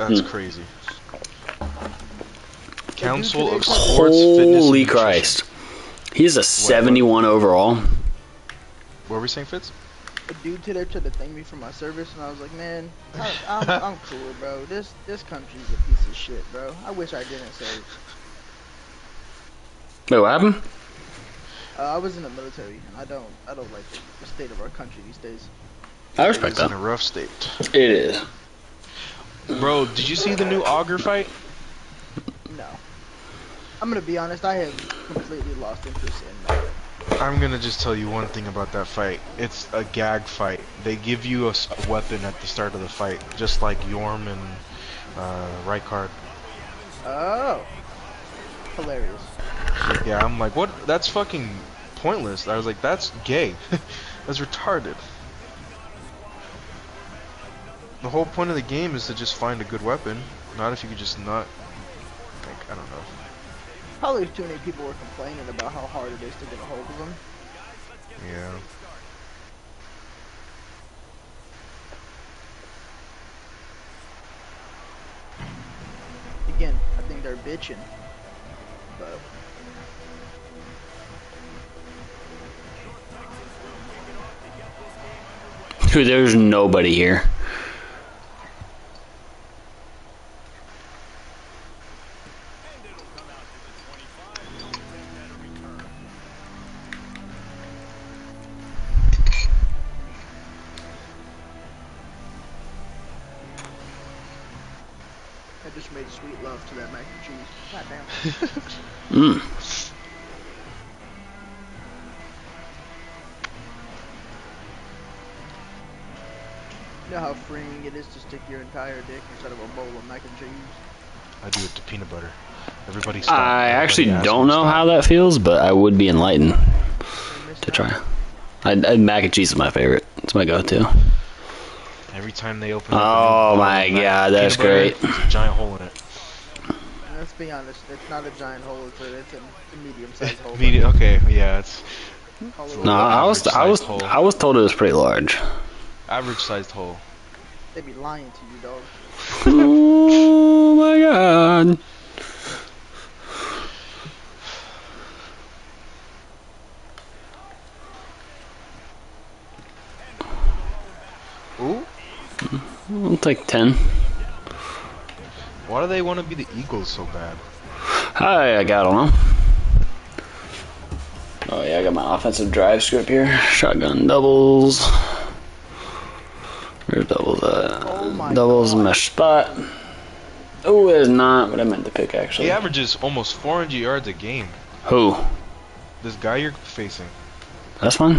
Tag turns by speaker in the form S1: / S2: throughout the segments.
S1: That's crazy. Council of Sports Fitness
S2: Holy
S1: and
S2: Christ. He's a 71 overall.
S1: What were we saying, Fitz?
S3: A dude today tried to thank me for my service, and I was like, man, I'm cool, bro. This country's a piece of shit, bro. I wish I didn't serve.
S2: Wait, what happened?
S3: I was in the military, and I don't like the state of our country these days.
S2: I respect
S1: It's
S2: that.
S1: in a rough state.
S2: It is.
S1: Bro, did you see the new Augur fight?
S3: No. I'm gonna be honest, I have completely lost interest in that.
S1: I'm gonna just tell you one thing about that fight. It's a gag fight. They give you a weapon at the start of the fight, just like Yorm and Rijkaard.
S3: Oh. Hilarious.
S1: Yeah, I'm like, what? That's fucking pointless. I was like, that's gay. That's retarded. The whole point of the game is to just find a good weapon, not if you could just not, like, I don't know.
S3: Probably too many people were complaining about how hard it is to get a hold of them.
S1: Yeah.
S3: Again, I think they're bitching. But
S2: Dude, there's nobody here.
S3: I just made sweet love to that mac and cheese. God damn.
S2: Mm.
S3: You know how freeing it is to stick your entire dick inside of a bowl of mac and cheese?
S1: I do it to peanut butter. Everybody stop.
S2: I
S1: Everybody
S2: actually
S1: ask
S2: don't
S1: me
S2: know
S1: stop.
S2: how that feels, but I would be enlightened to try. Mac and cheese is my favorite. It's my go-to.
S1: Every time they open
S2: Oh
S1: up
S2: my god, that's great.
S1: There's a giant hole in it.
S3: Let's be honest, it's not a giant hole, it's a medium-sized hole.
S1: Okay, yeah, it's
S2: No, I was told it was pretty large.
S1: average sized hole.
S3: They be lying to you, dog.
S2: Oh my god.
S1: Ooh.
S2: I'll take 10.
S1: Why do they want to be the Eagles so bad?
S2: I don't know. Oh yeah, I got my offensive drive script here. Shotgun doubles. Where's doubles at?
S3: Oh my
S2: doubles
S3: God.
S2: mesh spot. Oh, it's not what I meant to pick actually.
S1: He averages almost 400 yards a game.
S2: Who?
S1: This guy you're facing.
S2: That's fine.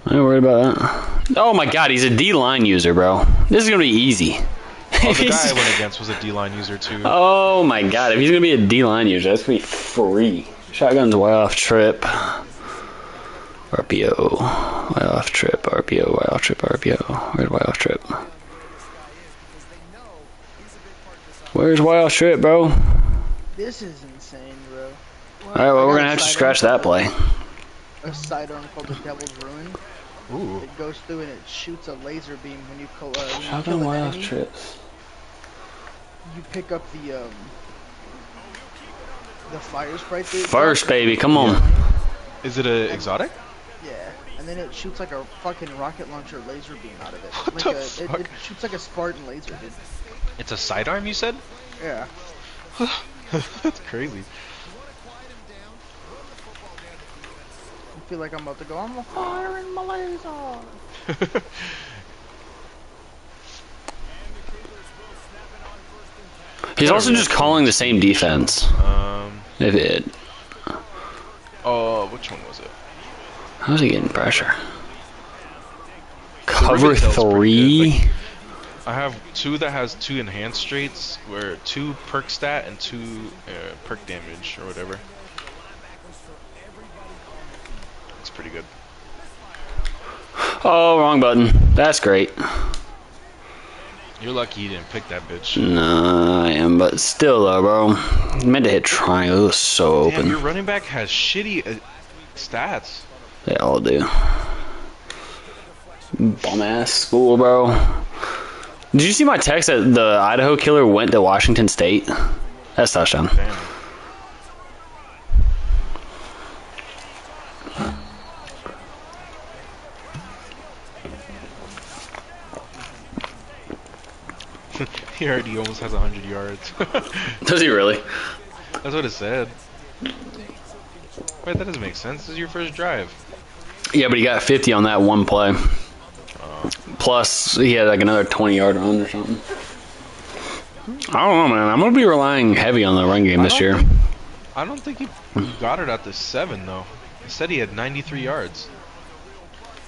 S2: I ain't worried about that. Oh my god, he's a D-line user, bro. This is gonna be easy.
S1: Oh, the guy I went against was a D-line user too.
S2: Oh my god, if he's gonna be a D-line user, that's gonna be free. Shotgun's way off trip. RPO. Way off trip. RPO. Way off trip. RPO. Where's way off trip? Where's way off trip, bro?
S3: This is insane, bro.
S2: Alright, well, we're gonna have to scratch that play.
S3: A sidearm called the Devil's Ruin.
S1: Ooh.
S3: It goes through and it shoots a laser beam when you kill
S2: Shotgun
S3: an
S2: way off
S3: enemy.
S2: trips.
S3: You pick up the fire sprite.
S2: First, baby, come on.
S1: Is it a exotic?
S3: Yeah, and then it shoots like a fucking rocket launcher laser beam out of it.
S1: What
S3: Like
S1: the
S3: it
S1: fuck?
S3: shoots like a Spartan laser, dude.
S1: It's a sidearm, you said?
S3: Yeah.
S1: That's crazy.
S3: I feel like I'm about to go, I'm firing my laser.
S2: He's also just calling the same defense. If it.
S1: Oh, which one was it?
S2: How's he getting pressure? Cover
S1: Rivendell's pretty
S2: 3?
S1: good. I have two that has 2 enhanced traits, where 2 perk stat and 2 perk damage or whatever. It's pretty good.
S2: Oh, wrong button. That's great.
S1: You're lucky you didn't pick that bitch.
S2: Nah, I am, but still though, bro. I meant to hit triangle. It was so
S1: Damn,
S2: open.
S1: your running back has shitty stats.
S2: They all do. Bum ass school, bro. Did you see my text that the Idaho killer went to Washington State? That's touchdown.
S1: Damn. He already almost has 100 yards.
S2: Does he really?
S1: That's what it said. Wait, that doesn't make sense. This is your first drive.
S2: Yeah, but he got 50 on that one play. Plus, he had like another 20-yard run or something. I don't know, man. I'm going to be relying heavy on the run game this year.
S1: I don't think he got it at the 7, though. It said he had 93 yards.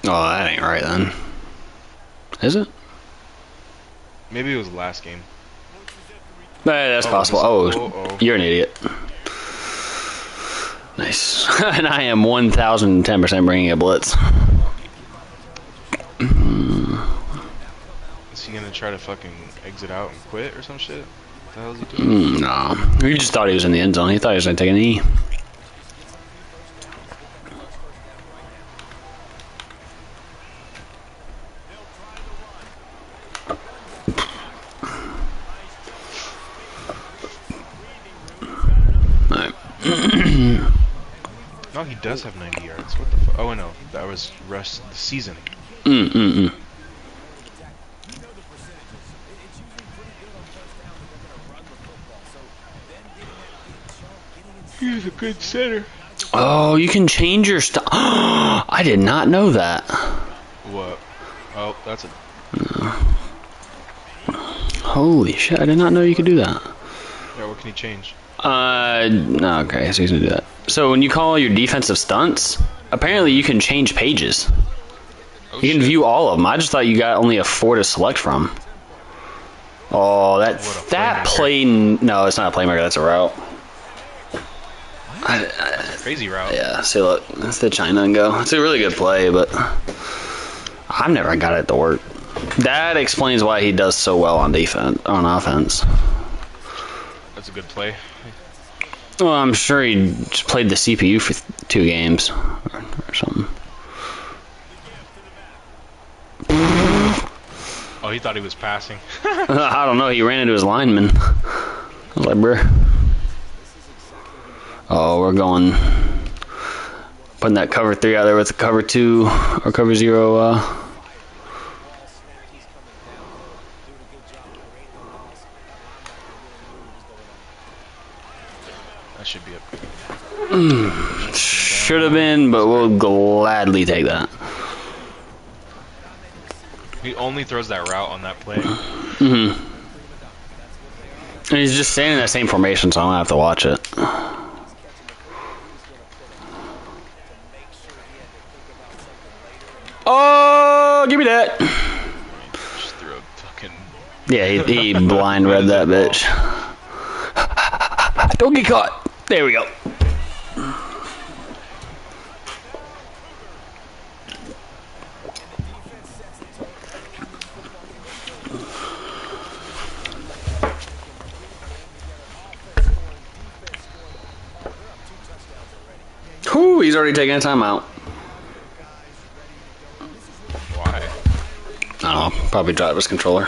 S2: Oh, that ain't right then. Is it?
S1: Maybe it was the last game.
S2: That's possible. You're an idiot. Nice. And I am 1,010% bringing a blitz.
S1: Is he gonna try to fucking exit out and quit or some shit? What the hell is he doing?
S2: No. He just thought he was in the end zone. He thought he was going to take a knee.
S1: No, he does have 90 yards. What the fuck? Oh, no. That was rest of the season. He's a good center.
S2: Oh, you can change your stuff. I did not know that.
S1: What? Oh, that's a...
S2: Holy shit, I did not know you could do that.
S1: Yeah, what can he change?
S2: No, okay, so he's gonna do that. So when you call your defensive stunts, apparently you can change pages.
S1: Oh,
S2: You can view all of them. I just thought you got only a 4 to select from. Oh, that play... No, it's not a playmaker, that's a route.
S1: Crazy route.
S2: Yeah, see, look, that's the China and go. It's a really good play, but I've never got it to work. That explains why he does so well on offense.
S1: That's a good play.
S2: Well, I'm sure he just played the CPU for 2 games or something.
S1: Oh, he thought he was passing.
S2: I don't know. He ran into his lineman. I was like, bruh. Oh, we're going... Putting that cover 3 out there with the cover 2 or cover 0.
S1: That should be a...
S2: Should have been, but we'll gladly take that.
S1: He only throws that route on that play.
S2: And he's just staying in that same formation, so I don't have to watch it. Oh, give me that.
S1: Just threw a fucking...
S2: Yeah, he blind read that bitch. Don't get caught. There we go. Whew, he's already taking a timeout.
S1: Why?
S2: I don't know, probably driver's controller.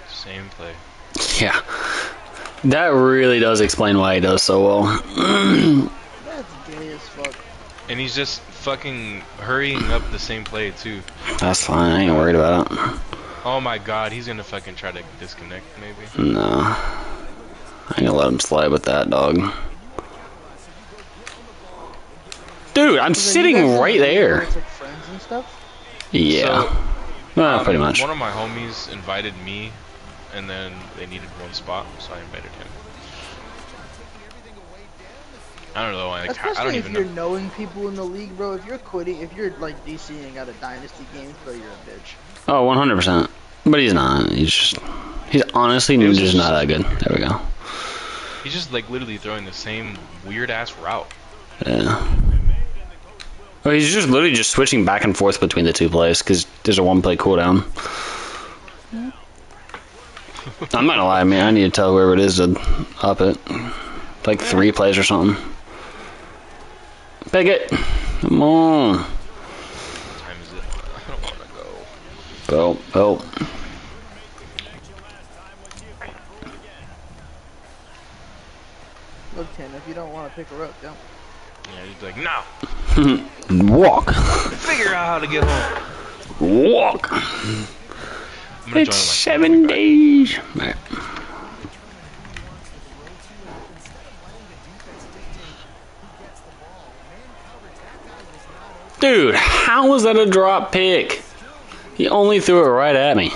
S1: Same play.
S2: Yeah. That really does explain why he does so well.
S3: That's gay as fuck.
S1: And he's just fucking hurrying up the same play, too.
S2: That's fine, I ain't worried about it.
S1: Oh my god, he's gonna fucking try to disconnect, maybe.
S2: No. I ain't gonna let him slide with that, dog. Dude, I'm
S3: So you guys
S2: sitting
S3: in a
S2: right
S3: league where
S2: there.
S3: it's like friends and stuff?
S2: Yeah. Pretty much.
S1: One of my homies invited me, and then they needed one spot, so I invited him. I don't know, like, I don't
S3: Especially if
S1: even
S3: you're
S1: know.
S3: knowing people in the league, bro. If you're quitting, if you're like DCing out of dynasty games, bro, you're a bitch.
S2: Oh, 100%. But he's not. He's honestly
S1: It was
S2: just not
S1: just,
S2: that good. There we go.
S1: he's just like literally throwing the same weird ass route.
S2: Yeah. Oh, he's just literally just switching back and forth between the two plays because there's a 1-play cooldown. I'm not gonna lie, man. I need to tell whoever it is to up it. Like 3 plays or something. Pick it. Come on.
S1: What time is it? I don't want to go.
S2: Oh.
S3: Look, Tim, if you don't want to pick her up, don't.
S1: Yeah, he's like, no.
S2: Walk.
S1: Figure out how to get home.
S2: Walk.
S1: I'm gonna
S2: It's
S1: join
S2: 7 days. Right. Dude, how was that a drop pick? He only threw it right at me.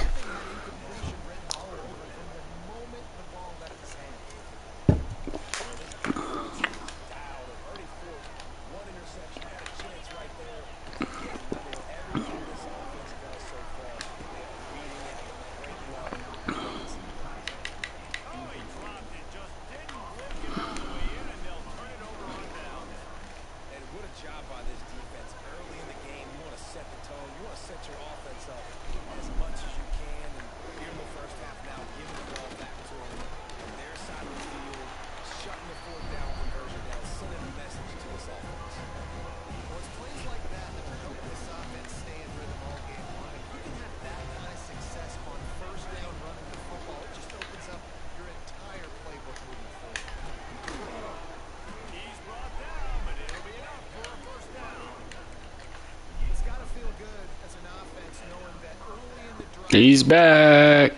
S2: He's back.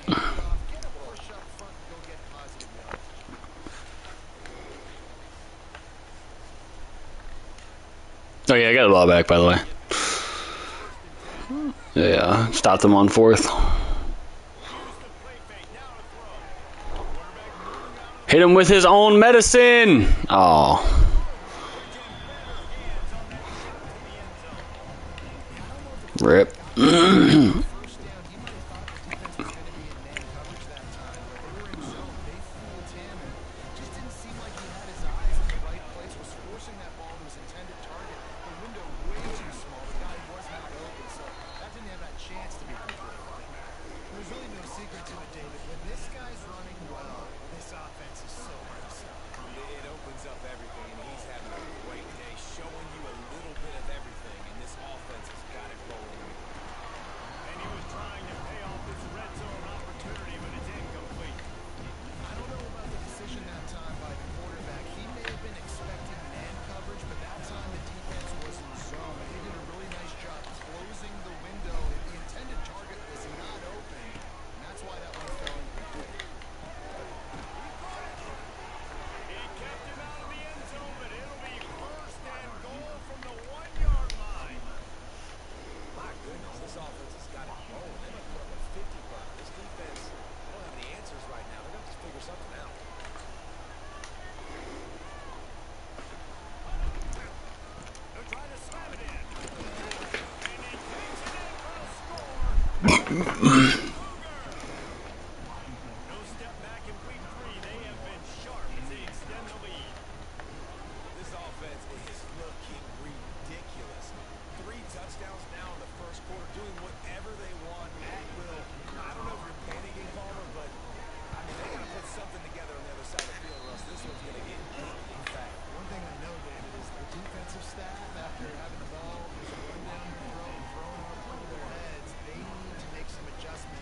S2: Oh yeah, I got the ball back, by the way. Yeah, stopped him on 4th. Hit him with his own medicine. Oh. Rip.
S4: Adjustments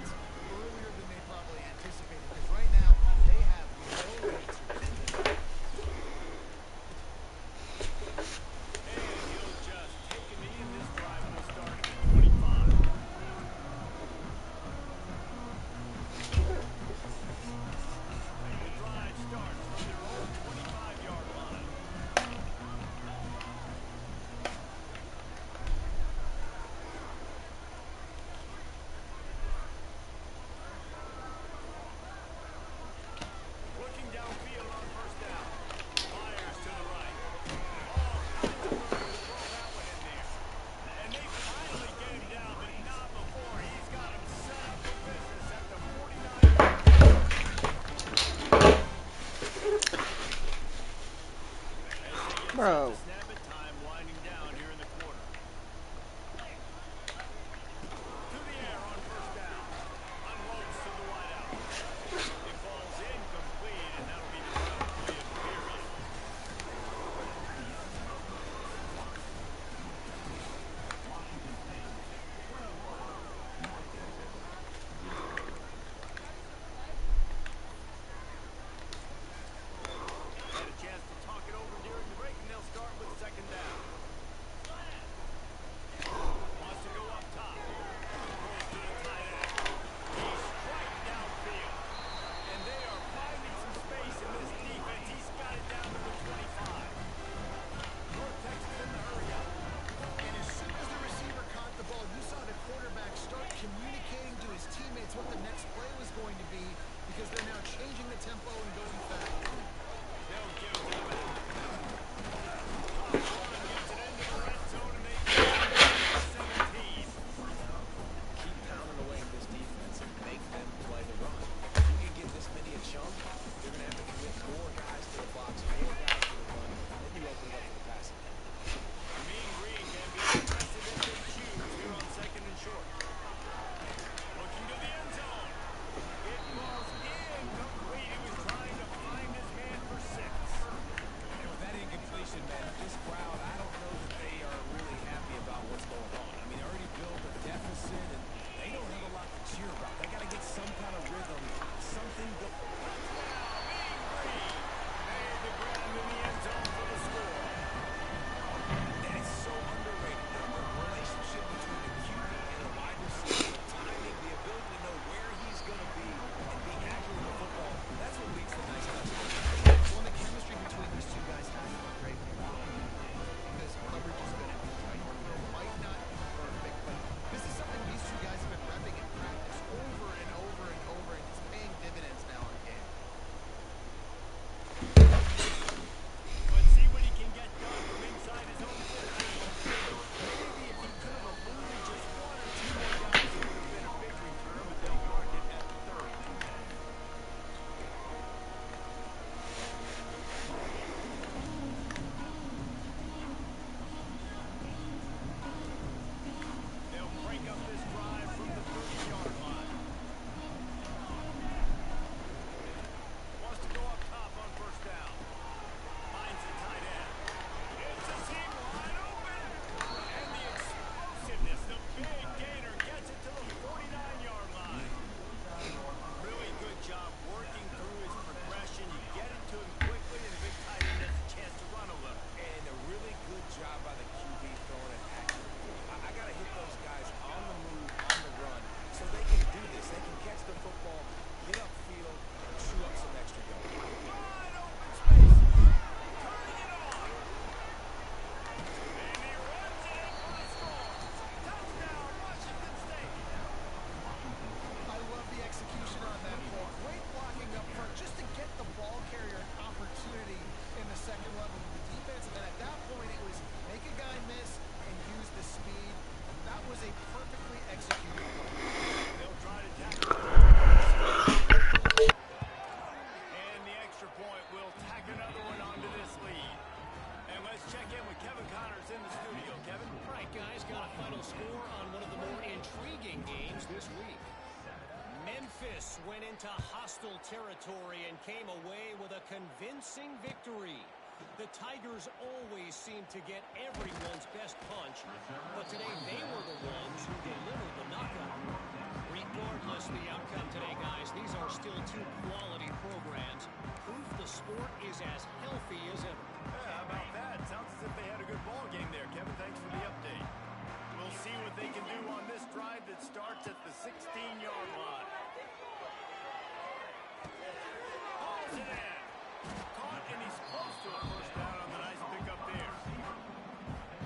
S4: check in with Kevin Connors in the studio. Kevin?
S5: All right, guys, got a final score on one of the more intriguing games this week. Memphis went into hostile territory and came away with a convincing victory. The Tigers always seem to get everyone's best punch, but today they were the ones who delivered the knockout. Regardless of the outcome today, guys, these are still two quality programs. Proof the sport is as healthy as ever.
S4: Yeah, how about that? Sounds as if they had a good ball game there. Kevin, thanks for the update. We'll see what they can do on this drive that starts at the 16-yard line. Hauls it in. Caught, and he's close to a first down on the nice pickup there.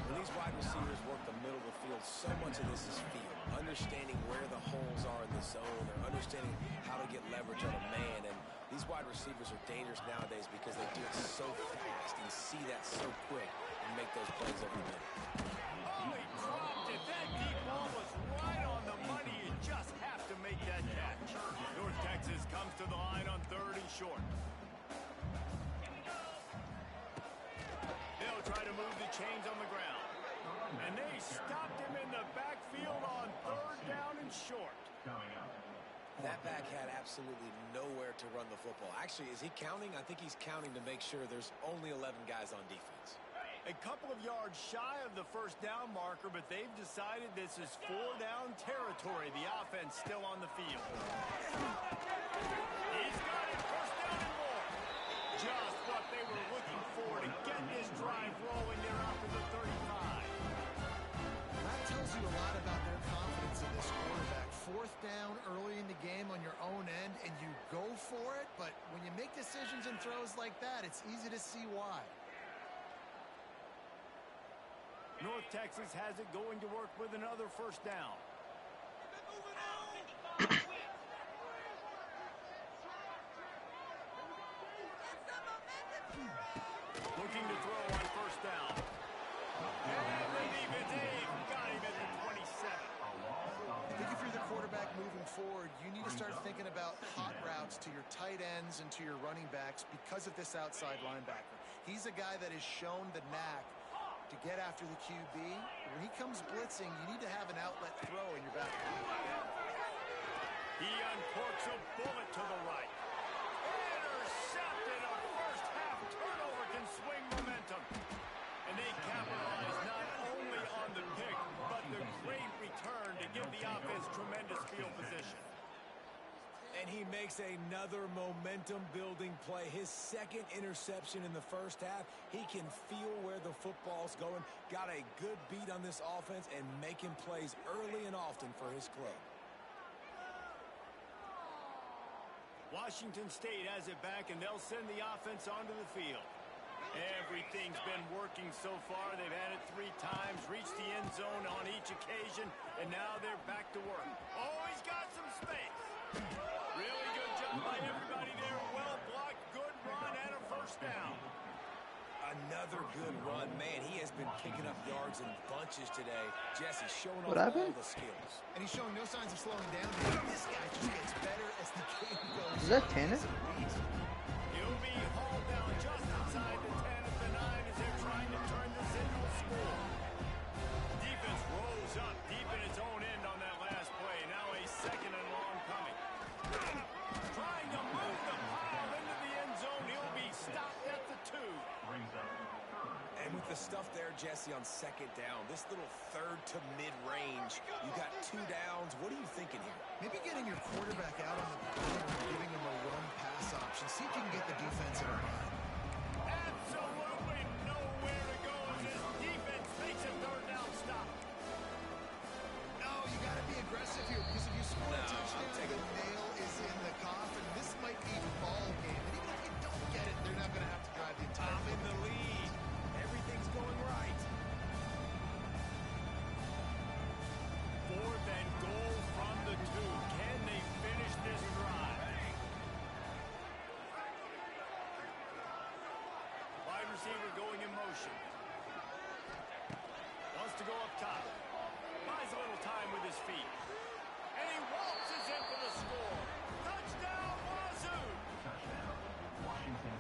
S6: When these wide receivers work the middle of the field, so much of this is feel. Understanding where the holes are in the zone or understanding how to get leverage on a man. And these wide receivers are dangerous nowadays because they do it so fast and see that so quick and make those plays over the middle.
S4: Oh, he dropped it. That deep ball was right on the money. You just have to make that catch. North Texas comes to the line on 3rd and short. They'll try to move the chains on the ground. And they stopped him in the backfield on 3rd down and short.
S6: That back had absolutely nowhere to run the football. Actually, is he counting? I think he's counting to make sure there's only 11 guys on defense.
S4: A couple of yards shy of the first down marker, but they've decided this is 4 down territory. The offense still on the field. He's got it, first down and more. Just what they were looking for to get this drive rolling there after the 35.
S7: That tells you a lot about their confidence in this quarterback. 4th down early in the game on your own end, and you go for it, but when you make decisions and throws like that, it's easy to see why.
S4: North Texas has it going to work with another first down. Looking to throw on first down. And the defense got him at the 27.
S7: I think if you're the quarterback moving forward, you need to start thinking about hot routes to your tight ends and to your running backs because of this outside linebacker. He's a guy that has shown the knack to get after the QB. When he comes blitzing, you need to have an outlet throw in your back.
S4: He uncorks a bullet to the right. Intercepted. A first half turnover can swing momentum. And they capitalize not only on the pick, but the great return to give the offense tremendous field position.
S6: And he makes another momentum-building play. His 2nd interception in the first half. He can feel where the football's going. Got a good beat on this offense and making plays early and often for his club.
S4: Washington State has it back, and they'll send the offense onto the field. Everything's been working so far. They've had it 3 times, reached the end zone on each occasion, and now they're back to work. Oh, he's got some space. Really good job by everybody there. Well blocked, good run, and a first down.
S6: Another good run. Man, he has been picking up yards in bunches today. Jesse's showing off all the skills.
S7: And he's showing no signs of slowing down. This guy just gets better as the game goes.
S3: Is that Tanner?
S4: He'll be hauled down just inside the 10 at the 9 as they're trying to turn this into a score. Defense rolls up deep in its own end on that last play. Now a 2nd and long coming. Trying to move the pile into the end zone. He'll be stopped at the 2.
S6: And with the stuff there, Jesse, on 2nd down, this little 3rd to mid-range, you got 2 downs. What are you thinking here?
S7: Maybe getting your quarterback out on the perimeter and giving him a run-pass option. See if you can get the defense in a bind.
S4: Absolutely nowhere to go as this defense makes a 3rd down stop.
S7: No, you got to be aggressive here because if you score a touchdown, the nail is in the coffin. This might be ball game. And even if you don't get it, they're not going to have to drive the entire
S6: I'm in the lead. Everything's going right.
S4: 4th and goal from the 2. Can they finish this drive? Wide receiver going in motion. Wants to go up top. Buys a little time with his feet. And he waltzes in for the score. Touchdown, Wazzou!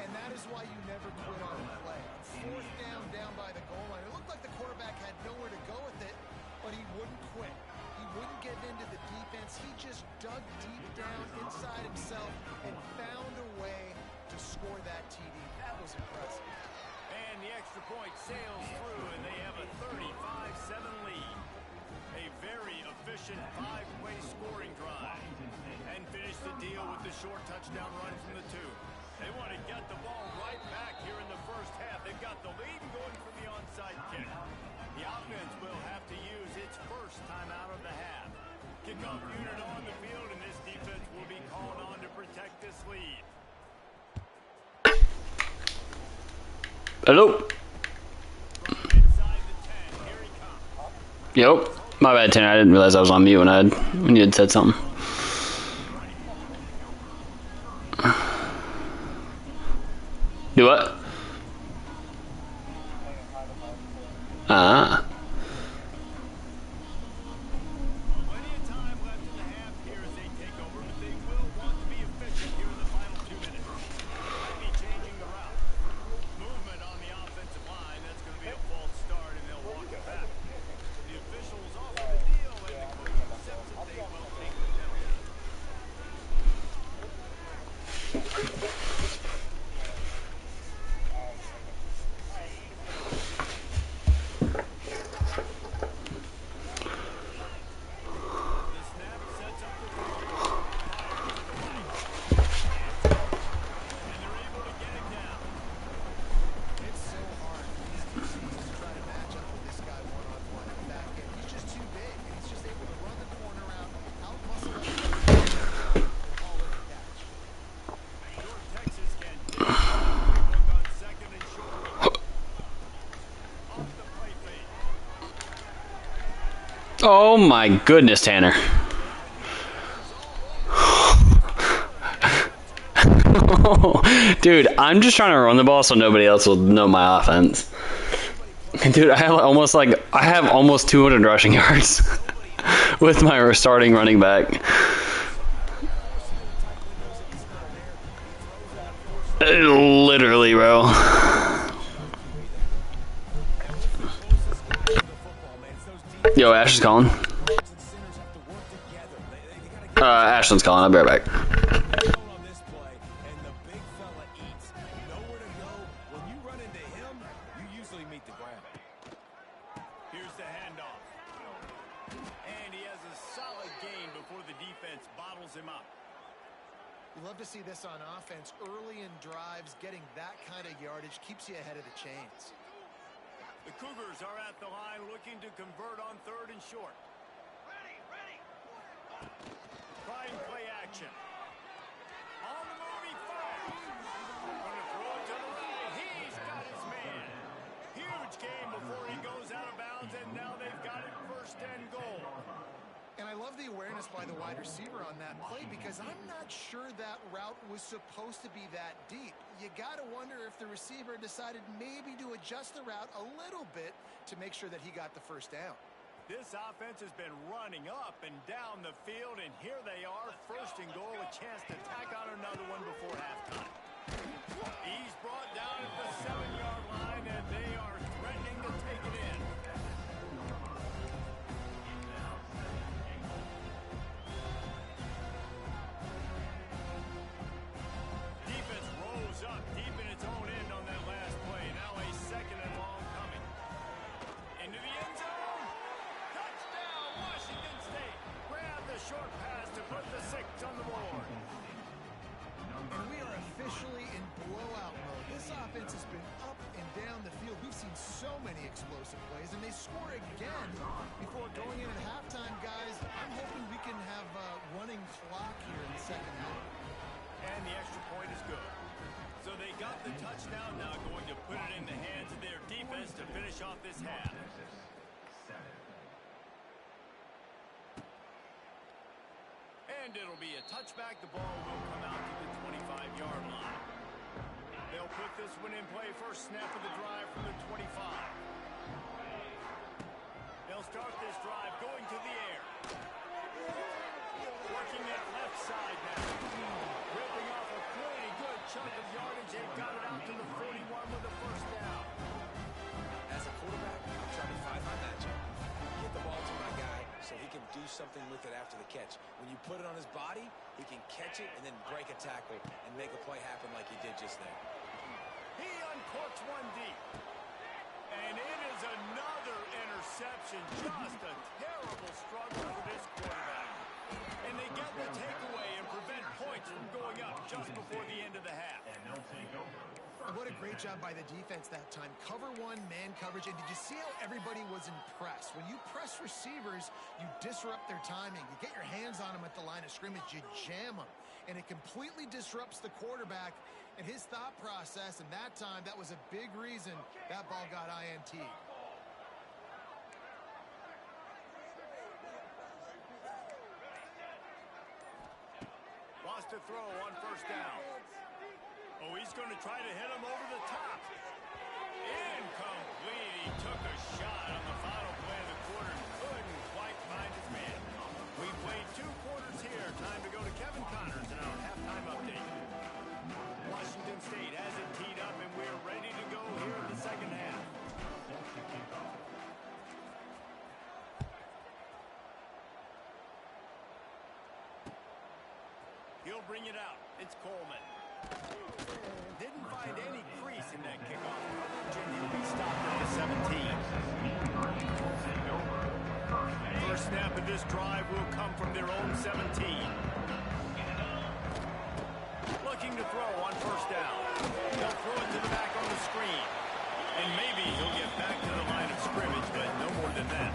S7: And that is why you never quit on a play. fourth down by the goal line. It looked like the quarterback had nowhere to go with it, but he wouldn't quit. He wouldn't get into the defense. He just dug deep down inside himself and found a way to score that TD. That was impressive.
S4: And the extra point sails through, and they have a 35-7 lead. A very efficient five-way scoring drive. And finish the deal with the short touchdown run from the two. They want to get the ball right back here in the first half. They've got the lead going for the onside kick. The offense will have to use its first time out of the half. Kickoff unit on the field, and this defense will be called on to protect this lead.
S2: Hello.
S4: Inside the 10, here he comes.
S2: Yep. My bad, Tanner. I didn't realize I was on mute when you had said something. Do what? Ah.
S4: Plenty of time left in the half here as they take over, but they will want to be efficient here in the final 2 minutes. Might be changing the route. Movement on the offensive line. That's going to be a false start, and they'll walk it back. The officials offer the deal, and the coach accepts it. They will take the penalty. The snap sets up the field. Fires to the right. And they're able to get it down.
S7: It's so hard for these DCs to try to match up with this guy one-on-one in the back end. He's just too big, and he's just able to run the corner out, out-muscle everybody, and haul in the catch.
S4: North Texas can dig it. Look on second and short. Off the play fake.
S2: Oh my goodness, Tanner. Dude, I'm just trying to run the ball so nobody else will know my offense. Dude, I have almost 200 rushing yards with my starting running back. Literally, bro. Yo, Ash is calling. Ashland's calling. I'll be right back.
S6: On this play, and the big fella eats. Nowhere to go. When you run into him, you usually meet the ground.
S4: Here's the handoff. And he has a solid gain before the defense bottles him up.
S7: You love to see this on offense. Early in drives, getting that kind of yardage keeps you ahead of the chains.
S4: The Cougars are at the line looking to convert on third and short. Trying play action. On the move, he fires. Going to throw it to the right. He's got his man. Huge game before he goes out of bounds, and now they've got it first and goal.
S7: And I love the awareness by the wide receiver on that play because I'm not sure that route was supposed to be that deep. You got to wonder if the receiver decided maybe to adjust the route a little bit to make sure that he got the first down.
S4: This offense has been running up and down the field, and here they are, first and goal, a chance to tack on another one before halftime. He's brought down at the 7-yard line, and they are threatening to take it in. Defense rose up deep in its own end on that last play. Now a second and long coming. Into the end zone. Touchdown, Washington State. Grab the short pass to put the 6 on the board.
S7: And we are officially in blowout mode. This offense has been up and down the field. We've seen so many explosive plays, and they score again before going in at halftime, guys. I'm hoping we can have a running clock here in the second half.
S4: And the extra point is good. So they got the touchdown, now going to put it in the hands of their defense to finish off this half. And it'll be a touchback. The ball will come out to the 25-yard line. They'll put this one in play. First snap of the drive from the 25. They'll start this drive going to the air. Working it left side now. Ripping off a pretty good chunk of yardage. They've got it out to the 41 with the first down.
S6: something with it after the catch. When you put it on his body, he can catch it and then break a tackle and make a play happen like he did just there.
S4: He uncorks one deep. And it is another interception. Just a terrible struggle for this quarterback. And they get the takeaway and prevent points from going up just before the end of the half.
S7: What a great job by the defense that time. Cover one, man coverage. And did you see how everybody was impressed? When you press receivers, you disrupt their timing. You get your hands on them at the line of scrimmage. You jam them. And it completely disrupts the quarterback and his thought process. And that time, that was a big reason that ball got INT.
S4: Lost to throw on first down. Oh, he's going to try to hit him over the top. Incomplete. He took a shot on the final play of the quarter and couldn't quite find his man. We played 2 quarters here. Time to go to Kevin Connors in our halftime update. Washington State has it teed up, and we're ready to go here in the second half. He'll bring it out. It's Coleman. Didn't find any crease in that kickoff coverage, and he'll be stopped at the 17. First snap of this drive will come from their own 17. Looking to throw on first down. He'll throw it to the back on the screen. And maybe he'll get back to the line of scrimmage, but no more than that.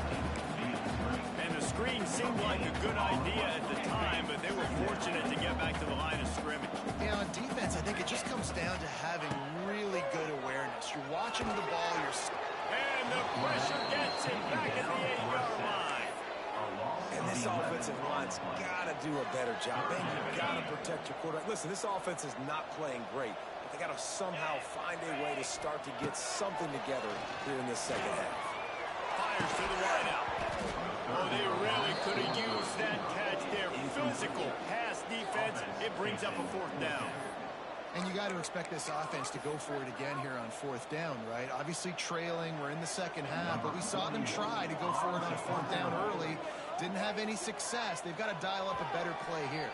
S4: And the screen seemed like a good idea at the time, but they were fortunate to get back to the line of scrimmage.
S7: Yeah, on defense, I think it just comes down to having really good awareness. You're watching the ball,
S4: And the pressure gets him back at the 8-yard line.
S6: And this offensive line's got to do a better job. Man, you've got to protect your quarterback. Listen, this offense is not playing great, but they got to somehow find a way to start to get something together here in this second half.
S4: Fires to the wideout. Oh, they really could have used that catch there. Physical pass defense. It brings up a 4th down.
S7: And you got to expect this offense to go for it again here on 4th down, right? Obviously trailing, we're in the second half, but we saw them try to go for it on 4th down early. Didn't have any success. They've got to dial up a better play here.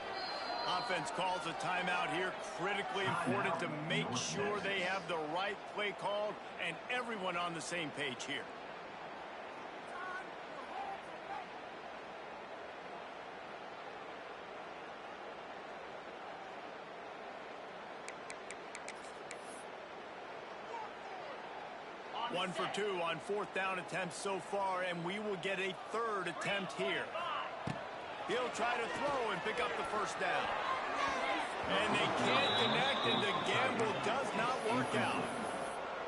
S4: Offense calls a timeout here. Critically important to make sure they have the right play called and everyone on the same page here. One for 2 on 4th down attempts so far, and we will get a 3rd attempt here. He'll try to throw and pick up the first down. And they can't connect, and the gamble does not work out.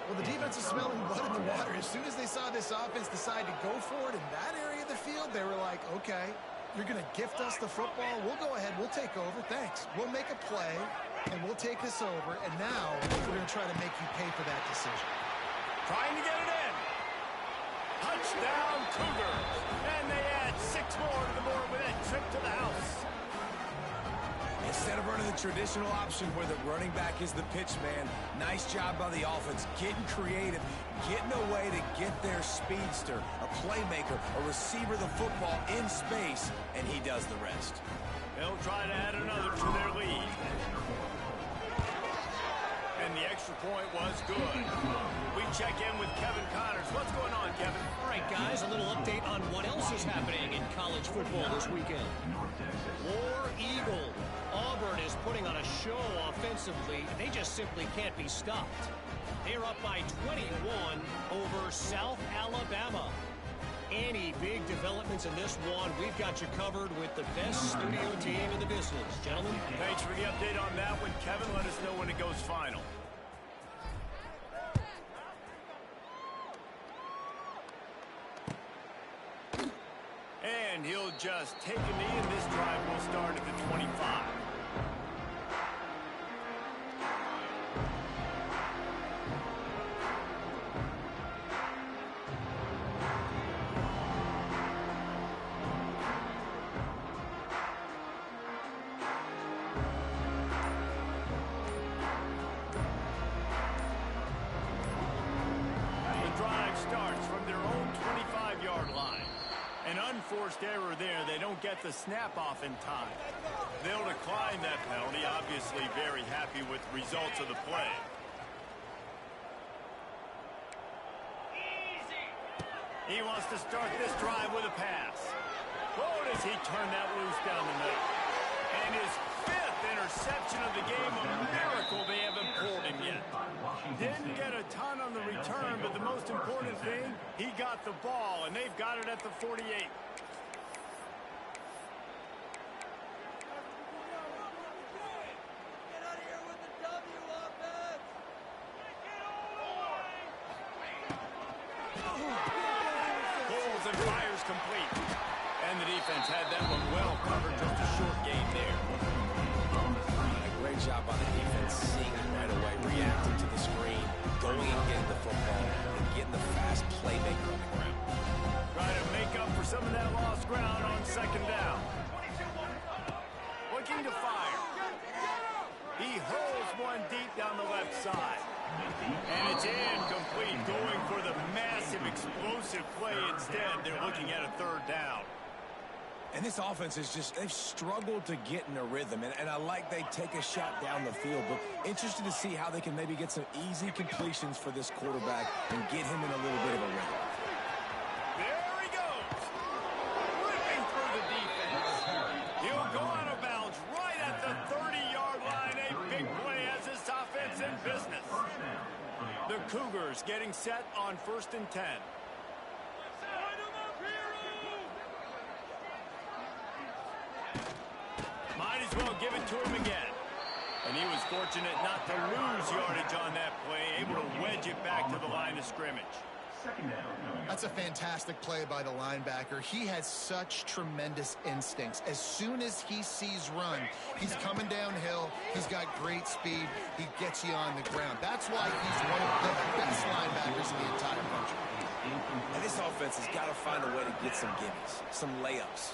S7: Well, the defense is smelling blood in the water. As soon as they saw this offense decide to go for it in that area of the field, they were like, okay, you're going to gift us the football. We'll go ahead. We'll take over. Thanks. We'll make a play, and we'll take this over. And now we're going to try to make you pay for that decision.
S4: Trying to get it in. Touchdown, Cougars. And they add 6 more to the board with that trip to the house.
S6: Instead of running the traditional option where the running back is the pitch man, nice job by the offense, getting creative, getting a way to get their speedster, a playmaker, a receiver the football in space, and he does the rest.
S4: They'll try to add another to their lead. And the extra point was good. We check in with Kevin Connors. What's going on, Kevin?
S5: All right, guys, a little update on what else is happening in college football this weekend. War Eagle. Auburn is putting on a show offensively. They just simply can't be stopped. They're up by 21 over South Alabama. Any big developments in this one, we've got you covered with the best studio team in the business. Gentlemen.
S4: Thanks for the update on that one, Kevin. Let us know when it goes final. And he'll just take a knee, and this drive will start at the 25. The drive starts from their own 25-yard line. An unforced error there. They don't get the snap off in time. They'll decline that penalty, obviously very happy with the results of the play. He wants to start this drive with a pass. Oh, does he turn that loose down the middle. And his 5th interception of the game, a miracle they haven't pulled him yet. Didn't get a ton on the return, but the most important thing, he got the ball, and they've got it at the 48. And fires complete. And the defense had that one well covered, just a short gain there.
S6: A great job by the defense, seeing it right away, reacting to the screen, going and getting the football, and getting the fast playmaker on the ground.
S4: Try to make up for some of that lost ground on 2nd down. Looking to fire. He hurls one deep down the left side. And it's incomplete, going for the massive, explosive play instead. They're looking at a 3rd down.
S6: And this offense is just, they've struggled to get in a rhythm. And I like they take a shot down the field, but interested to see how they can maybe get some easy completions for this quarterback and get him in a little bit of a rhythm.
S4: There he goes. Ripping through the defense. He'll go out of bounds right at the 30-yard line. A big play has this offense in business. The Cougars getting set on 1st and 10. Might as well give it to him again. And he was fortunate not to lose yardage on that play, able to wedge it back to the line of scrimmage.
S7: That's a fantastic play by the linebacker. He has such tremendous instincts. As soon as he sees run, he's coming downhill. He's got great speed. He gets you on the ground. That's why he's one of the best linebackers in the entire country.
S6: And this offense has got to find a way to get some gimmies, some layups,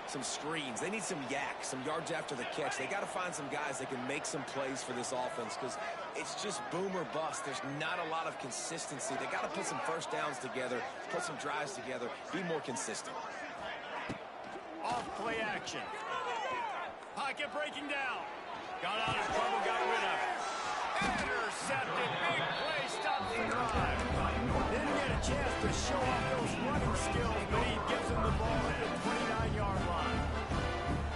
S6: some screens. They need some yak, some yards after the catch. They got to find some guys that can make some plays for this offense because it's just boom or bust. There's not a lot of consistency. They got to put some 1st downs together, put some drives together, be more consistent.
S4: Off play action. Pocket breaking down. Got out of trouble, got rid of it. Intercepted. Big play, stops the drive. Didn't get a chance to show off those running skills, but he gives him the ball at the 29-yard line.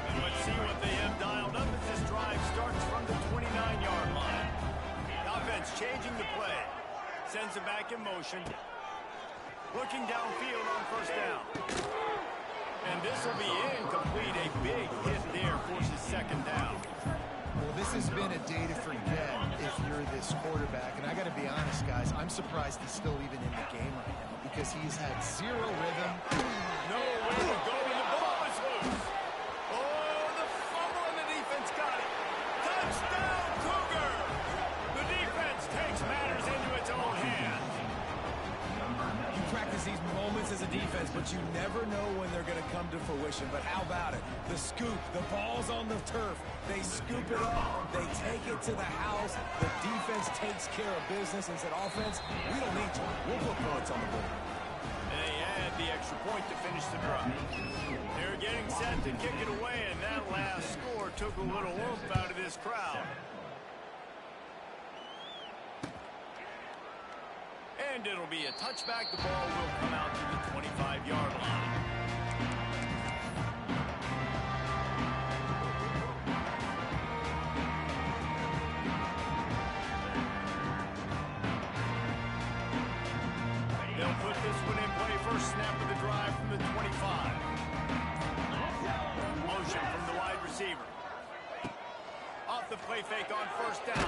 S4: And let's see what they have dialed up as this drive starts from the 29-yard line. The offense changing the play. Sends it back in motion. Looking downfield on 1st down. And this will be incomplete. A big hit there forces 2nd down.
S7: Well, this has been a day to forget if you're this quarterback. And I got to be honest, guys, I'm surprised he's still even in the game right now because he's had 0 rhythm.
S4: Nowhere to go, and the ball is loose. Oh, the fumble, and the defense got it. Touchdown, Cougar! The defense takes matters into its own hands.
S6: You practice these moments as a defense, but you never know when they're going to come to fruition. But how about it? The scoop, the ball's on the turf. They scoop it up. They take it to the house. The defense takes care of business and said, offense, we don't need to. We'll put points on the board.
S4: And they had the extra point to finish the drive. They're getting set to kick it away, and that last score took a little oomph out of this crowd. And it'll be a touchback. The ball will come out to the 25-yard line. They'll put this one in play. First snap of the drive from the 25. Motion from the wide receiver. Off the play fake on 1st down.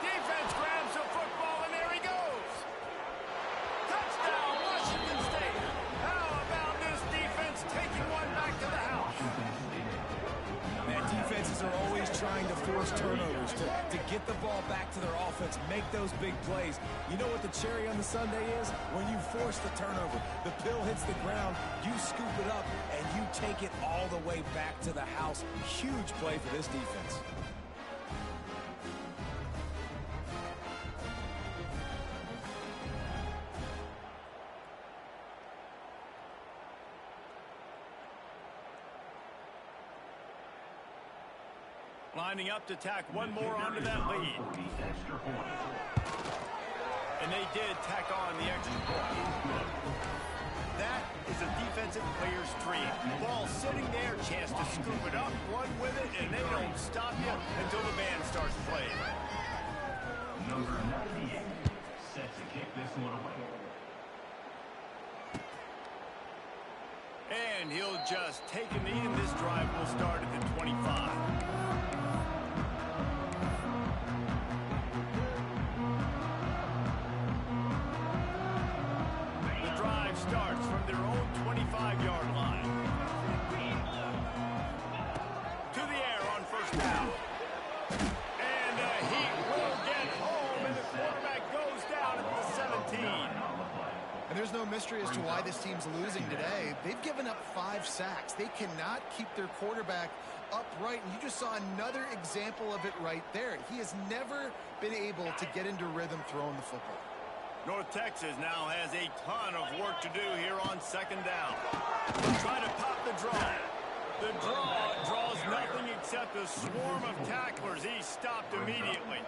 S4: Defense grabs the football, and there he goes. Touchdown, Washington State. How about this defense taking one back to the house?
S6: Man, defenses are always trying to force turnovers, to get the ball back to their offense, make those big plays. You know what the cherry on the sundae is? When you force the turnover, the pill hits the ground, you scoop it up, and you take it all the way back to the house. Huge play for this defense.
S4: Lining up to tack one more onto that lead. And they did tack on the extra point. That is a defensive player's dream. Ball sitting there, chance to scoop it up, run with it, and they don't stop you until the band starts playing.
S8: Number 98 set to kick this one away.
S4: And he'll just take a knee, and this drive will start at the 25. Starts from their own 25-yard line. To the air on first down. And he will get home, and the quarterback goes down at the 17.
S7: And there's no mystery as to why this team's losing today. They've given up 5 sacks. They cannot keep their quarterback upright, and you just saw another example of it right there. He has never been able to get into rhythm throwing the football.
S4: North Texas now has a ton of work to do here on second down. Try to pop the draw. The draw draws nothing except a swarm of tacklers. He's stopped immediately.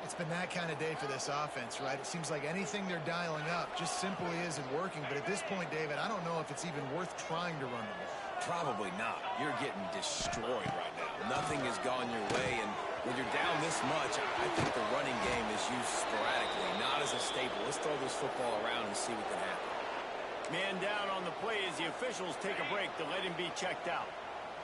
S7: It's been that kind of day for this offense, right? It seems like anything they're dialing up just simply isn't working. But at this point, David, I don't know if it's even worth trying to run the ball.
S6: Probably not. You're getting destroyed right now. Nothing has gone your way, and when you're down this much, I think the running game is used sporadically, not as a staple. Let's throw this football around and see what can happen.
S4: Man down on the play as the officials take a break to let him be checked out.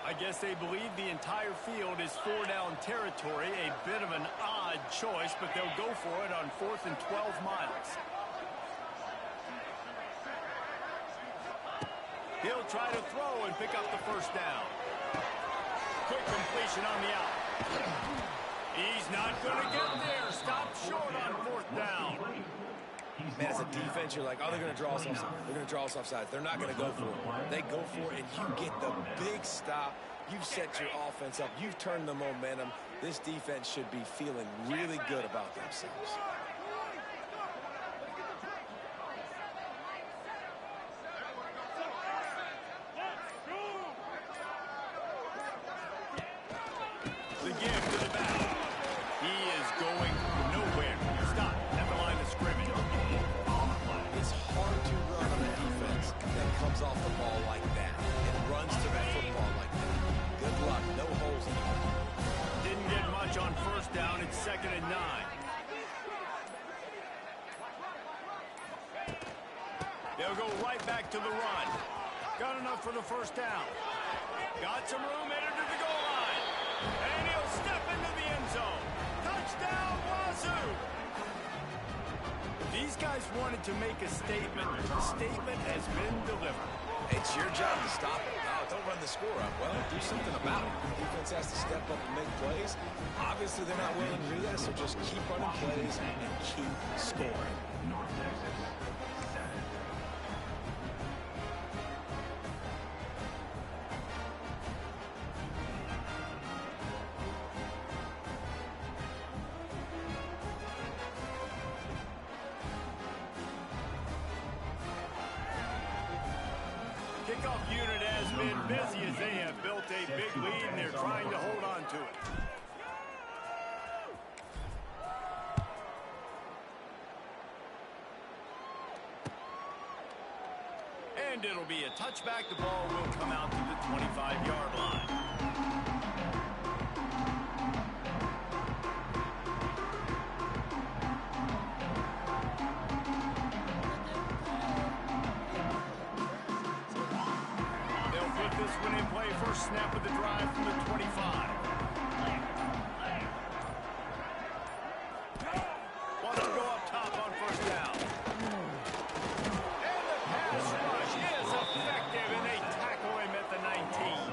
S4: I guess they believe the entire field is 4-down territory, a bit of an odd choice, but they'll go for it on 4th and 12 miles. He'll try to throw and pick up the first down. Quick completion on the out. He's not going to get there. Stop short on 4th down.
S6: Man, as a defense, you're like, oh, they're going to draw us offside. They're going to draw us offside. They're not going to go for it. They go for it, and you get the big stop. You've set your offense up. You've turned the momentum. This defense should be feeling really good about themselves.
S4: The give to the back. He is going nowhere. Stop at the line of scrimmage.
S6: It's hard to run on a defense that comes off the ball like that and runs to the football like that. Good luck. No holes in it.
S4: Didn't get much on first down. It's 2nd and 9. They'll go right back to the run. Got enough for the first down. Got some room headed to the goal line. And he'll step into the end zone. Touchdown, Wazzou! These guys wanted to make a statement. The statement has been delivered.
S6: It's your job to stop it. No, don't run the score up. Well, do something about it. The defense has to step up and make plays. Obviously, they're not willing to do that, so just keep running plays and keep scoring.
S8: North Texas.
S4: Kickoff unit has been busy as they have built a big lead and they're trying to hold on to it. And it'll be a touchback. The ball will come out to the 25-yard line. This one in play, first snap of the drive from the 25. Wants to go up top on first down. And the pass rush is effective, and they tackle him at the 19.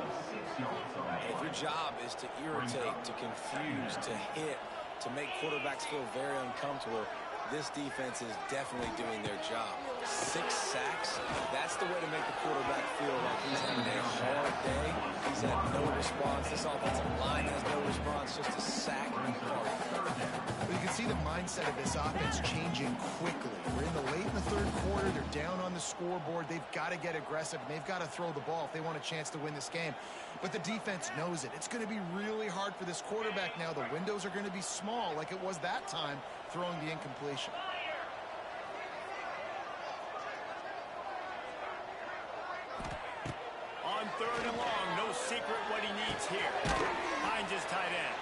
S6: If your job is to irritate, to confuse, to hit, to make quarterbacks feel very uncomfortable, this defense is definitely doing their job. 6 sacks, that's the way to make the quarterback feel like he's having a hard day. He's had no response. This offensive line has no response, just a sack and party.
S7: But you can see the mindset of this offense changing quickly. We're in the late in the 3rd quarter. They're down on the the scoreboard. They've got to get aggressive, and they've got to throw the ball if they want a chance to win this game. But the defense knows it. It's going to be really hard for this quarterback now. The windows are going to be small like it was that time throwing the incompletion.
S4: On 3rd and long, no secret what he needs here. Finds his tight end.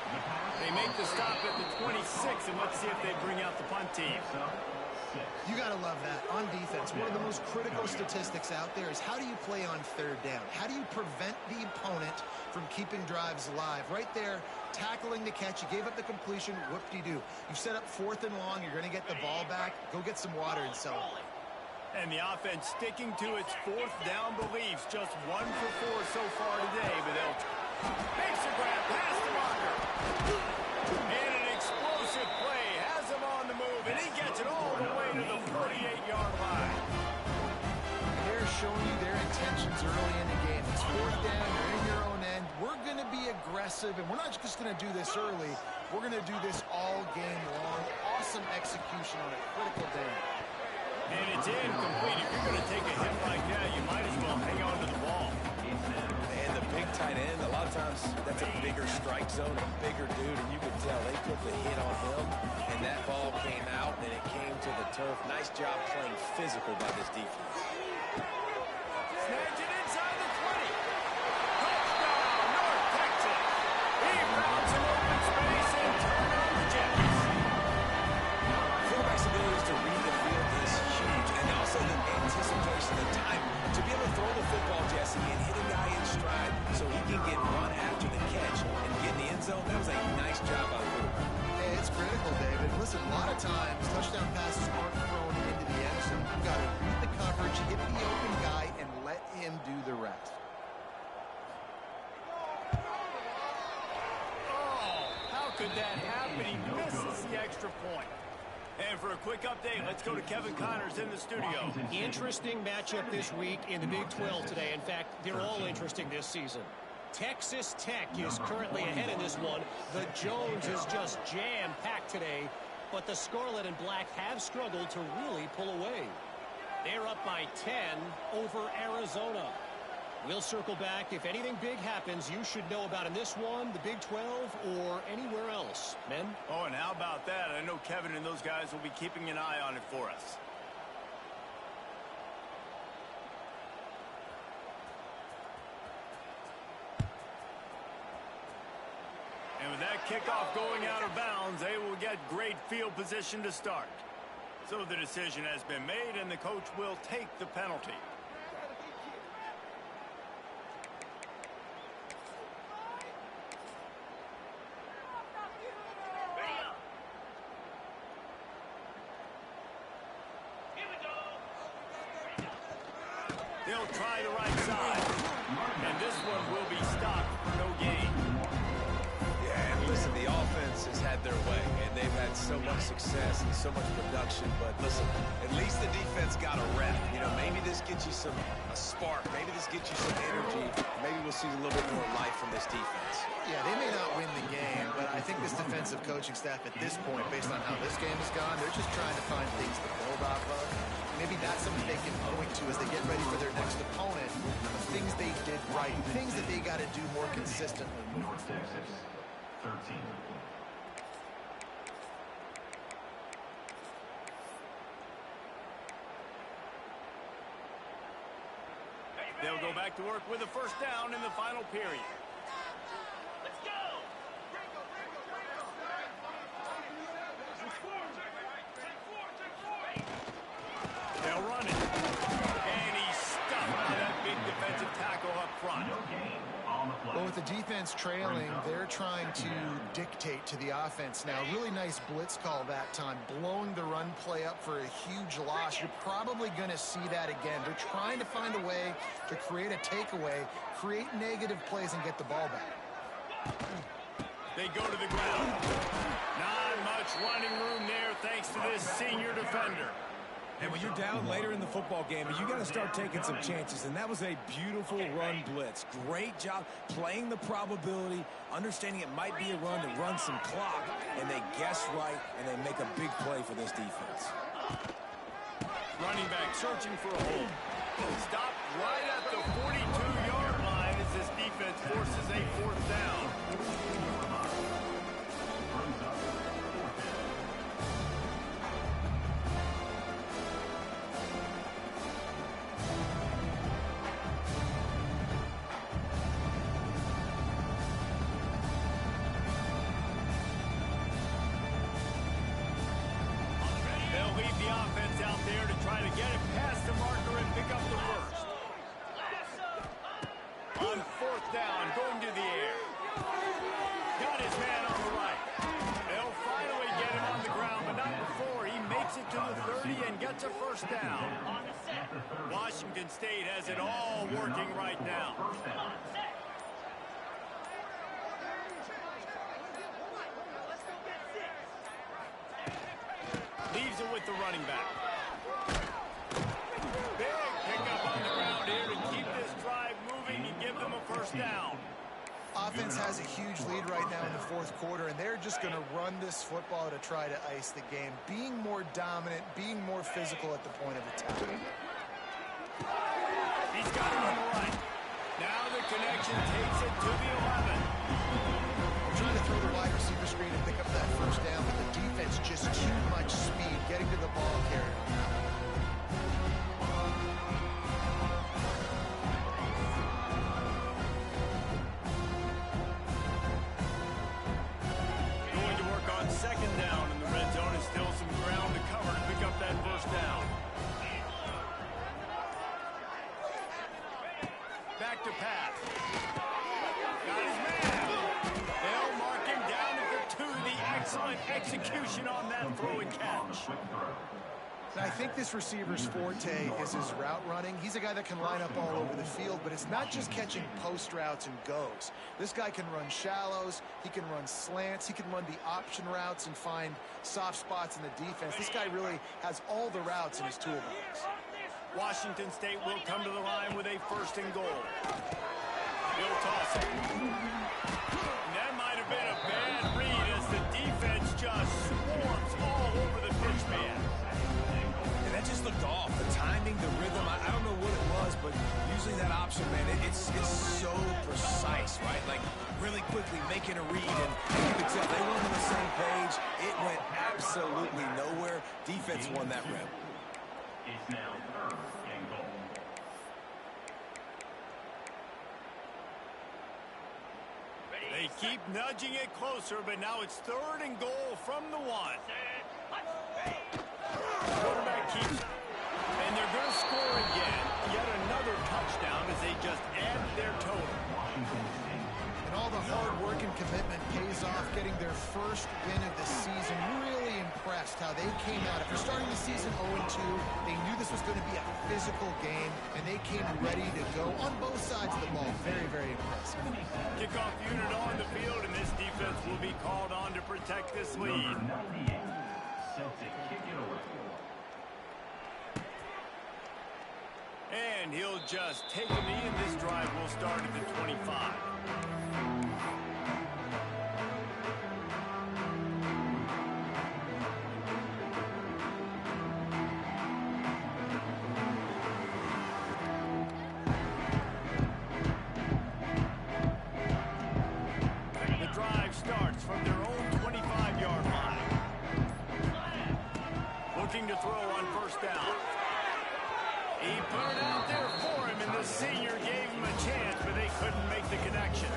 S4: They make the stop at the 26, and let's see if they bring out the punt team.
S7: You got to love that. On defense, one of the most critical statistics out there is how do you play on 3rd down? How do you prevent the opponent from keeping drives alive? Right there, tackling the catch. You gave up the completion. Whoop-de-doo. You set up 4th and long. You're going to get the ball back. Go get some water and celebrate.
S4: And the offense sticking to its 4th down beliefs. Just 1 for 4 so far today, but they'll makes a grab past the blocker. And an explosive play has him on the move, and he gets it all the way to the 48-yard line.
S7: They're showing you their intentions early in the game. It's 4th down. You're in your own end. We're going to be aggressive, and we're not just going to do this early. We're going to do this all game long. Awesome execution on a critical down.
S4: And it's incomplete. If you're going to take a hit like that, you might as well hang on to the ball.
S6: And the big tight end, a lot of times that's a bigger strike zone, a bigger dude, and you can tell they put the hit on him, and that ball came out, and it came to the turf. Nice job playing physical by this defense.
S4: Snags it inside the 20. Touchdown, North Texas. He found some open space and turned on the Jets.
S6: Quarterback's ability to read the field is huge, and also the anticipation, the time to be able to throw the football, Jesse, and hit a guy in stride so he can get run after the catch and get in the end zone. That was a nice job by the quarterback.
S7: Hey, it's critical, David. Listen, a lot of times touchdown passes aren't thrown into the end zone. You've got to read the coverage, hit the open guy, and let him do the rest.
S4: Oh, how could that happen? He misses the extra point. And for a quick update, let's go to Kevin Connors in the studio.
S5: Interesting matchup this week in the Big 12 today. In fact, they're all interesting this season. Texas Tech is currently ahead in this one. The Jones is just jam-packed today, but the Scarlet and Black have struggled to really pull away. They're up by 10 over Arizona. We'll circle back. If anything big happens, you should know about in this one, the Big 12, or anywhere else. Men?
S4: Oh, and how about that? I know Kevin and those guys will be keeping an eye on it for us. And with that kickoff going out of bounds, they will get great field position to start. So the decision has been made, and the coach will take the penalty. They'll try the right side. And this one will be stopped for no gain.
S6: Yeah, and listen, the offense has had their way, and they've had so much success and so much production. But listen, at least the defense got a rep. You know, maybe this gets you a spark. Maybe this gets you some energy. Maybe we'll see a little bit more life from this defense.
S7: Yeah, they may not win the game, but I think this defensive coaching staff at this point, based on how this game has gone, they're just trying to find things to build off of. Maybe that's something they can point to as they get ready for their next opponent. Things they did right, things that they got to do more consistently.
S8: North Texas, 13.
S4: They'll go back to work with a first down in the final period. Let's go! They'll run it. And he's stuffed by that big defensive tackle up front.
S7: Well, with the defense trailing, they're trying to dictate to the offense now. Really nice blitz call that time, blowing the run play up for a huge loss. You're probably going to see that again. They're trying to find a way to create a takeaway, create negative plays, and get the ball back.
S4: They go to the ground. Not much running room there thanks to this senior defender.
S6: And when you're down later in the football game, you got to start taking some chances. And that was a beautiful run blitz. Great job playing the probability, understanding it might be a run to run some clock, and they guess right, and they make a big play for this defense.
S4: Running back searching for a hole. Stopped right at the 42-yard line as this defense forces a fourth down. They'll leave the offense out there to try to get it past the marker and pick up the first. On fourth down, going to the air. Got his man on the right. They'll finally get him on the ground, but not before he makes it to the 30 and gets a first down. Washington State has it all working right now. Leaves it with the running back. Big pickup on the ground here to keep this drive moving and give them a first down.
S7: Offense has a huge lead right now in the fourth quarter, and they're just going to run this football to try to ice the game. Being more dominant, being more physical at the point of attack.
S4: He's got him on the right. Now the connection takes it to the 11.
S7: Trying to throw the wide receiver screen and pick up that first down, but the defense just too much speed getting to the ball carrier.
S4: Going to work on second down in the red zone. Is still some ground to cover to pick up that first down. Back to pass. Got his man. They'll mark him down at the 2. The excellent execution on that throw and catch.
S7: And I think this receiver's forte is his route running. He's a guy that can line up all over the field, but it's not just catching post routes and goes. This guy can run shallows, he can run slants, he can run the option routes and find soft spots in the defense. This guy really has all the routes in his toolbox.
S4: Washington State will come to the line with a first and goal. He'll toss it. And that might have been a bad read as the defense just swarms all over the pitch man.
S6: And that just looked off. The timing, the rhythm, I don't know what it was, but usually that option, man, it's so precise, right? Like really quickly making a read, and you could tell they weren't on the same page. It went absolutely nowhere. Defense won that rep.
S8: It's now third and goal.
S4: They keep nudging it closer, but now it's third and goal from the 1. Quarterback keeps it. And they're going to score again. Yet another touchdown as they just add their total.
S7: And all the hard work and commitment pays off, getting their first win of the season. Really impressed how they came out. After starting the season 0-2, they knew this was going to be a physical game, and they came ready to go on both sides of the ball. Very, very impressive.
S4: Kickoff unit on the field, and this defense will be called on to protect this lead.
S8: Number 98, set to kick it away.
S4: And he'll just take a knee, and this drive will start at the 25. The drive starts from their own 25-yard line. Looking to throw on first down. He put it out there for him, and the senior gave him a chance, but they couldn't make the connection.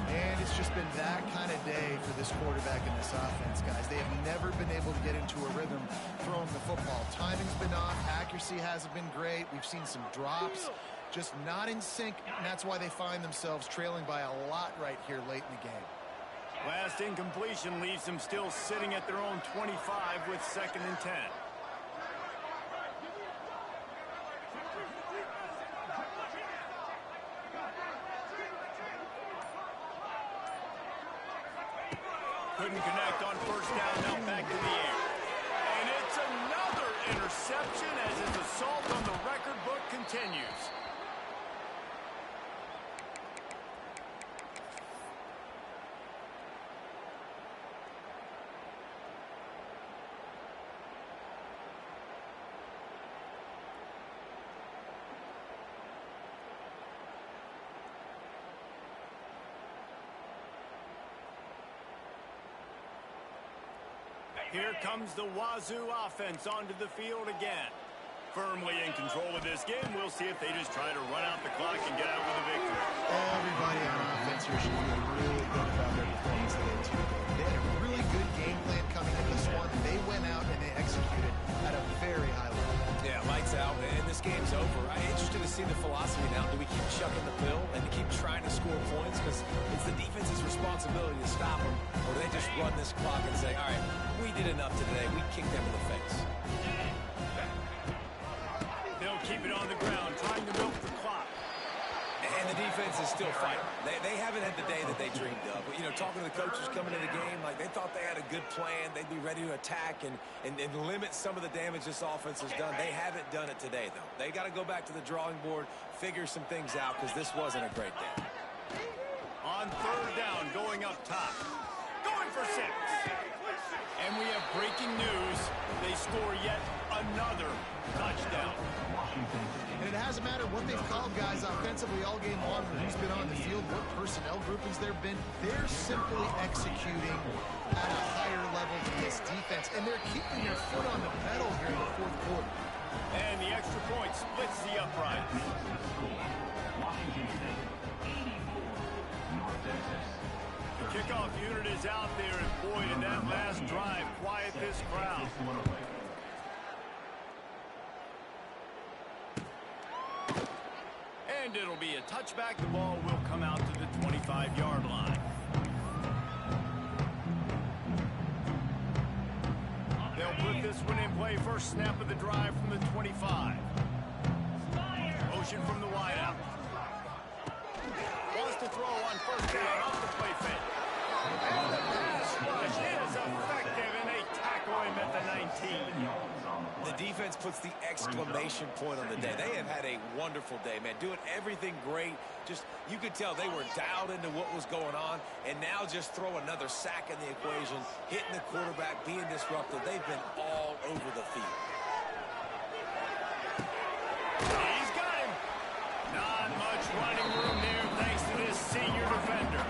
S7: And it's just been that kind of day for this quarterback and this offense, guys. They have never been able to get into a rhythm throwing the football. Timing's been off. Accuracy hasn't been great. We've seen some drops, just not in sync, and that's why they find themselves trailing by a lot right here late in the game.
S4: Last incompletion leaves them still sitting at their own 25 with 2nd and 10. Couldn't connect on first down, now back to the air. And it's another interception as his assault on the record book continues. Here comes the Wazzou offense onto the field again. Firmly in control of this game. We'll see if they just try to run out the clock and get out with a victory.
S7: Everybody on offense here should feel really good about their performance today, too. They had a really good game plan coming into this one. They went out and they executed at a very high level.
S6: Yeah, lights out, and this game's over. I'm interested to see the philosophy now. Do we keep chucking the pill and keep trying to score points? Because it's the defense's responsibility to stop them. Or do they just run this clock and say, all right, we did enough today. We kicked them in the face.
S4: They'll keep it on the ground, trying to milk the clock.
S6: And the defense is still fighting. They haven't had the day that they dreamed of. But, you know, talking to the coaches coming into the game, like they thought they had a good plan. They'd be ready to attack and limit some of the damage this offense has done. They haven't done it today, though. They got to go back to the drawing board, figure some things out, because this wasn't a great day.
S4: On third down, going up top. Going for 6. And we have breaking news. They score yet another touchdown.
S7: And it hasn't mattered what they've called guys offensively all game long, or who's been on the field, what personnel groupings there have been. They're simply executing at a higher level than this defense, and they're keeping their foot on the pedal here in the fourth quarter.
S4: And the extra point splits the upright.
S8: Washington State, 84, North Texas.
S4: The kickoff unit is out there, and boy, did that last drive quiet this crowd. And it'll be a touchback. The ball will come out to the 25-yard line. They'll put this one in play. First snap of the drive from the 25. Motion from the wideout. Wants to throw on first down off the play fake. And the pass rush is effective, and they tackle him at the 19.
S6: The defense puts the exclamation point on the day. They have had a wonderful day, man. Doing everything great. Just, you could tell they were dialed into what was going on, and now just throw another sack in the equation, hitting the quarterback, being disruptive. They've been all over the field.
S4: He's got him. Not much running room there thanks to this senior defender.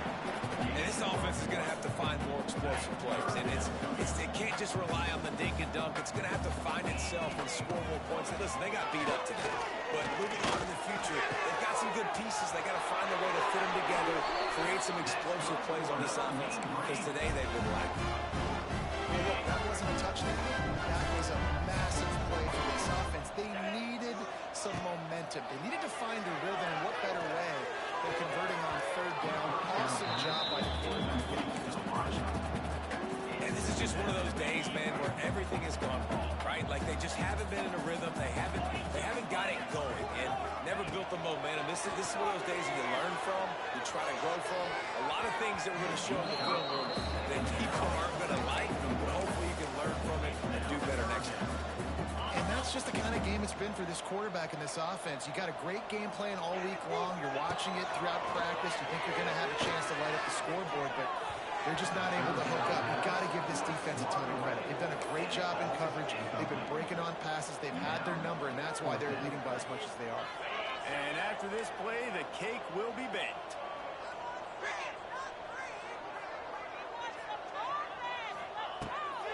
S6: And this offense is going to have to find more explosive plays. And it can't just rely on the dink and dunk. It's going to have to find itself and score more points. And listen, they got beat up today. But moving on in the future, they've got some good pieces. They got to find a way to fit them together, create some explosive plays on this offense, because today they've been lacking.
S7: Well, look, that wasn't a touchdown. That was a massive play for this offense. They needed some momentum. They needed to find a rhythm. What better way than converting on third down? Awesome job by the quarterback getting through his progression.
S6: And this is just one of those days, man, where everything has gone wrong, right? Like they just haven't been in a rhythm. They haven't got it going and never built the momentum. This is one of those days that you learn from, you try to grow from. A lot of things that we're going to show in the film room that people aren't going to like, but hopefully you can learn from it and do better next time.
S7: And that's just the kind of game it's been for this quarterback and this offense. You got a great game plan all week long. You're watching it throughout practice. You think you're going to have a chance to light up the scoreboard, but they're just not able to hook up. You've got to give this defense a ton of credit. They've done a great job in coverage. They've been breaking on passes. They've had their number, and that's why they're leading by as much as they are.
S4: And after this play, the cake will be baked.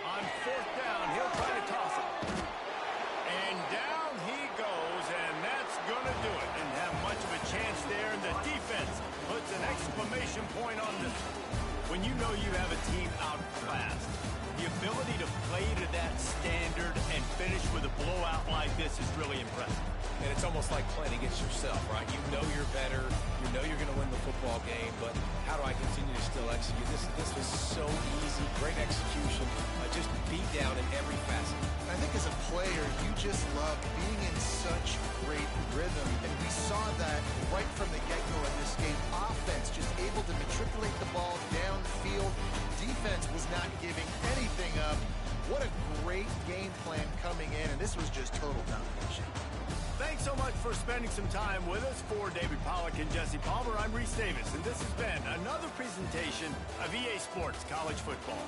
S4: On fourth down, he'll try to toss it. And down he goes, and that's going to do it. Didn't have much of a chance there, and the defense puts an exclamation point on this. When you know you have a team outclassed, the ability to play to that standard and finish with a blowout like this is really impressive.
S6: And it's almost like playing against yourself, right? You know you're better. You know you're going to win the football game, but how do I continue to still execute? This was so easy. Great execution. Just beat down in every facet.
S7: I think as a player, you just love being in such great rhythm, and we saw that right from the get-go in this game. Offense just able to matriculate the ball down the field. Defense was not giving anything up. What a great game plan coming in, and this was just total domination.
S4: Thanks so much for spending some time with us. For David Pollack and Jesse Palmer, I'm Reese Davis, and this has been another presentation of EA Sports College Football.